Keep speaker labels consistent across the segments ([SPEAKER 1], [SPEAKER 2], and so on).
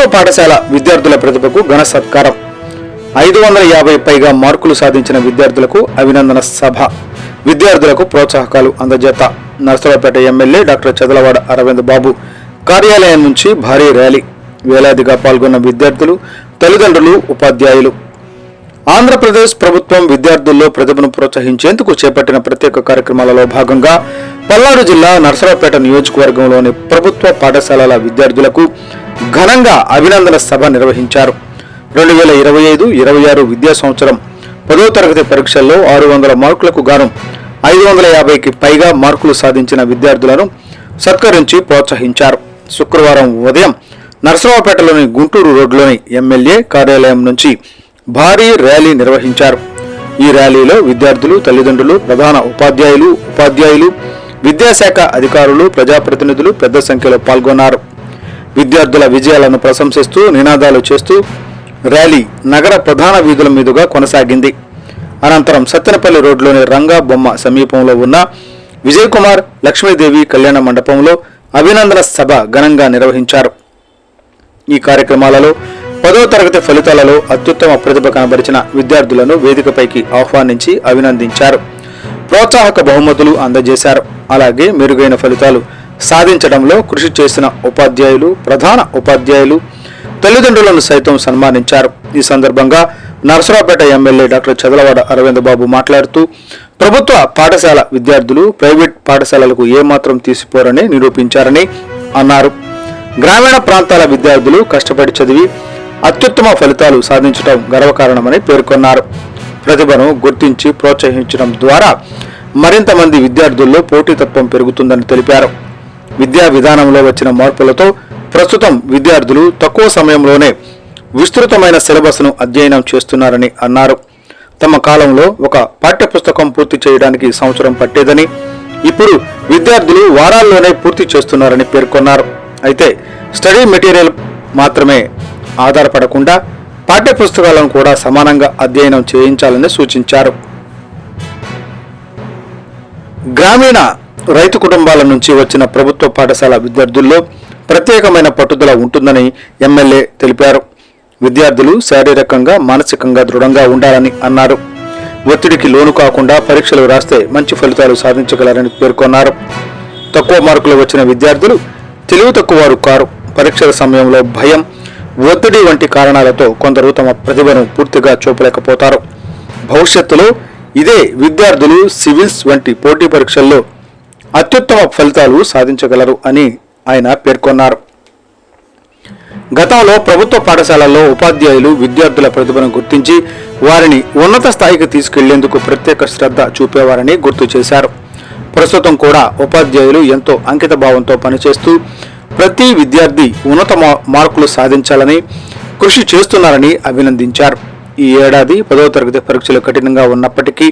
[SPEAKER 1] ప్రభుత్వ పాఠశాల విద్యార్థుల ప్రతిభకు ఘన సత్కారం. 550 పైగా మార్కులు సాధించిన విద్యార్థులకు అభినందన సభ. విద్యార్థులకు ప్రోత్సాహకాలు అందజేత. నర్సరావుపేట ఎమ్మెల్యే డాక్టర్ చదలవాడ అరవింద్ బాబు కార్యాలయం నుంచి భారీ ర్యాలీ. వేలాదిగా పాల్గొన్న విద్యార్థులు, తల్లిదండ్రులు, ఉపాధ్యాయులు. ఆంధ్రప్రదేశ్ ప్రభుత్వం విద్యార్థుల్లో ప్రతిభను ప్రోత్సహించేందుకు చేపట్టిన ప్రత్యేక కార్యక్రమాలలో భాగంగా పల్నాడు జిల్లా నర్సరావుపేట నియోజకవర్గంలోని ప్రభుత్వ పాఠశాలల విద్యార్థులకు ఘనంగా అభినందన సభ నిర్వహించారు. 2025-26 విద్యా సంవత్సరం 10వ తరగతి పరీక్షల్లో 600 మార్కులకు గాను 550కి పైగా మార్కులు సాధించిన విద్యార్థులను సత్కరించి ప్రోత్సహించారు. శుక్రవారం ఉదయం నర్సరావుపేటలోని గుంటూరు రోడ్లోని ఎమ్మెల్యే కార్యాలయం నుంచి భారీ ర్యాలీ నిర్వహించారు. ఈ ర్యాలీలో విద్యార్థులు, తల్లిదండ్రులు, ప్రధాన ఉపాధ్యాయులు, విద్యాశాఖ అధికారులు, ప్రజాప్రతినిధులు పెద్ద సంఖ్యలో పాల్గొన్నారు. విద్యార్థుల విజయాలను ప్రశంసిస్తూ నినాదాలు చేస్తూ ర్యాలీ నగర ప్రధాన వీధుల మీదుగా కొనసాగింది. అనంతరం సత్తెనపల్లి రోడ్లోని రంగా బొమ్మ సమీపంలో ఉన్న విజయ్ కుమార్ లక్ష్మీదేవి కళ్యాణ మండపంలో అభినందన సభ ఘనంగా నిర్వహించారు. ఈ కార్యక్రమాలలో 10వ తరగతి ఫలితాలలో అత్యుత్తమ ప్రతిభ కనబరిచిన విద్యార్థులను వేదికపైకి ఆహ్వానించి అభినందించారు. ప్రోత్సాహక బహుమతులు అందజేశారు. అలాగే మెరుగైన ఫలితాలు సాధించడంలో కృషి చేసిన ఉపాధ్యాయులు, ప్రధాన ఉపాధ్యాయులు, తల్లిదండ్రులను సైతం సన్మానించారు. ఈ సందర్భంగా నర్సరావుపేట ఎమ్మెల్యే డాక్టర్ చదలవాడ అరవింద్ బాబు మాట్లాడుతూ ప్రభుత్వ పాఠశాల విద్యార్థులు ప్రైవేట్ పాఠశాలలకు ఏమాత్రం తీసిపోరని నిరూపించారని అన్నారు. గ్రామీణ ప్రాంతాల విద్యార్థులు కష్టపడి చదివి అత్యుత్తమ ఫలితాలు సాధించడం గర్వకారణమని పేర్కొన్నారు. ప్రతిభను గుర్తించి ప్రోత్సహించడం ద్వారా మరింత మంది విద్యార్థుల్లో పోటీతత్వం పెరుగుతుందని తెలిపారు. విద్యా విధానంలో వచ్చిన మార్పులతో ప్రస్తుతం విద్యార్థులు తక్కువ సమయంలోనే విస్తృతమైన సిలబస్ను అధ్యయనం చేస్తున్నారని అన్నారు. తమ కాలంలో ఒక పాఠ్యపుస్తకం పూర్తి చేయడానికి సంవత్సరం పట్టేదని ఇప్పుడు విద్యార్థులు వారాల్లోనే పూర్తి చేస్తున్నారని పేర్కొన్నారు. అయితే స్టడీ మెటీరియల్ మాత్రమే ఆధారపడకుండా పాఠ్యపుస్తకాలను కూడా సమానంగా అధ్యయనం చేయించాలని సూచించారు. గ్రామీణ రైతు కుటుంబాల నుంచి వచ్చిన ప్రభుత్వ పాఠశాల విద్యార్థుల్లో ప్రత్యేకమైన పట్టుదల ఉంటుందని ఎమ్మెల్యే తెలిపారు. విద్యార్థులు శారీరకంగా, మానసికంగా దృఢంగా ఉండాలని అన్నారు. ఒత్తిడికి లోను కాకుండా పరీక్షలు రాస్తే మంచి ఫలితాలు సాధించగలరని పేర్కొన్నారు. తక్కువ మార్కులు వచ్చిన విద్యార్థులు తెలివి తక్కువవారు కారు. పరీక్షల సమయంలో భయం, ఒత్తిడి వంటి కారణాలతో కొందరు తమ ప్రతిభను పూర్తిగా చూపలేకపోతారు. భవిష్యత్తులో ఇదే విద్యార్థులు సివిల్స్ వంటి పోటీ పరీక్షల్లో అత్యుత్తమ ఫలితాలు సాధించగలరు అని ఆయన పేర్కొన్నారు. గతంలో ప్రభుత్వ పాఠశాలల్లో ఉపాధ్యాయులు విద్యార్థుల ప్రతిభను గుర్తించి వారిని ఉన్నత స్థాయికి తీసుకెళ్లేందుకు ప్రత్యేక శ్రద్ధ చూపేవారని గుర్తు చేశారు. ప్రస్తుతం కూడా ఉపాధ్యాయులు ఎంతో అంకిత భావంతో పనిచేస్తూ ప్రతి విద్యార్థి ఉన్నత మార్కులు సాధించాలని కృషి చేస్తున్నారని అభినందించారు. ఈ ఏడాది 10వ తరగతి పరీక్షలు కఠినంగా ఉన్నప్పటికీ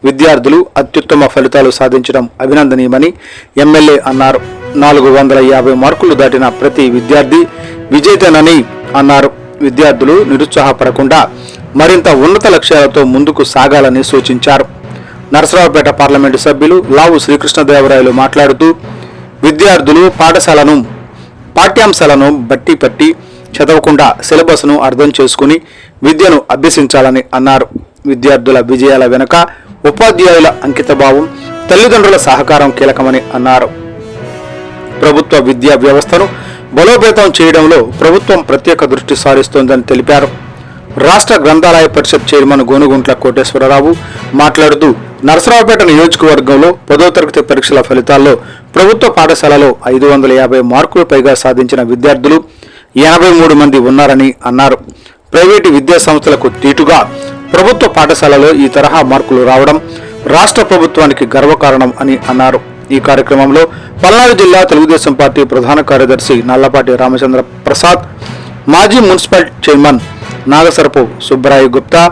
[SPEAKER 1] విద్యార్థులు అత్యుత్తమ ఫలితాలు సాధించడం అభినందనీయమని ఎమ్మెల్యే అన్నారు. 450 మార్కులు దాటిన ప్రతి విద్యార్థి విజేతనని అన్నారు. విద్యార్థులు నిరుత్సాహపడకుండా మరింత ఉన్నత లక్ష్యాలతో ముందుకు సాగాలని సూచించారు. నర్సరావుపేట పార్లమెంటు సభ్యులు లావు శ్రీకృష్ణదేవరాయలు మాట్లాడుతూ విద్యార్థులు పాఠ్యాంశాలను బట్టి పట్టి చదవకుండా సిలబస్ను అర్థం చేసుకుని విద్యను అభ్యసించాలని అన్నారు. విద్యార్థుల విజయాల వెనుక ఉపాధ్యాయుల అంకితభావం, తల్లిదండ్రుల సహకారం కీలకమని అన్నారు. ప్రభుత్వ విద్యా వ్యవస్థను బలోపేతం చేయడంలో ప్రభుత్వం ప్రత్యేక దృష్టి సారిస్తోందని తెలిపారు. రాష్ట్ర గ్రంథాలయ పరిషత్ చైర్మన్ గోనుగుంట్ల కోటేశ్వరరావు మాట్లాడుతూ నర్సరావుపేట నియోజకవర్గంలో 10వ తరగతి పరీక్షల ఫలితాల్లో ప్రభుత్వ పాఠశాలలో 550 మార్కులు పైగా సాధించిన విద్యార్థులు 83 మంది ఉన్నారని అన్నారు. ప్రైవేటు విద్యా సంస్థలకు తీటుగా ప్రభుత్వ పాఠశాలలో ఈ తరహా మార్కులు రావడం రాష్ట్ర ప్రభుత్వానికి గర్వకారణం అని అన్నారు. ఈ కార్యక్రమంలో పల్నాడు జిల్లా తెలుగుదేశం పార్టీ ప్రధాన కార్యదర్శి నల్లపాటి రామచంద్ర ప్రసాద్, మాజీ municipal chairman Nagasarapu Subbaraya Gupta,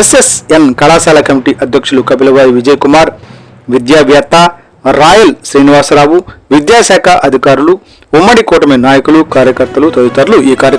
[SPEAKER 1] SSN కళాశాల కమిటీ అధ్యక్షులు కపిలవాయి విజయ్ కుమార్, విద్యావేత్త రాయల్ శ్రీనివాసరావు, విద్యాశాఖ అధికారులు, ఉమ్మడి కూటమి నాయకులు, కార్యకర్తలు తదితరులు ఈ కార్యక్రమం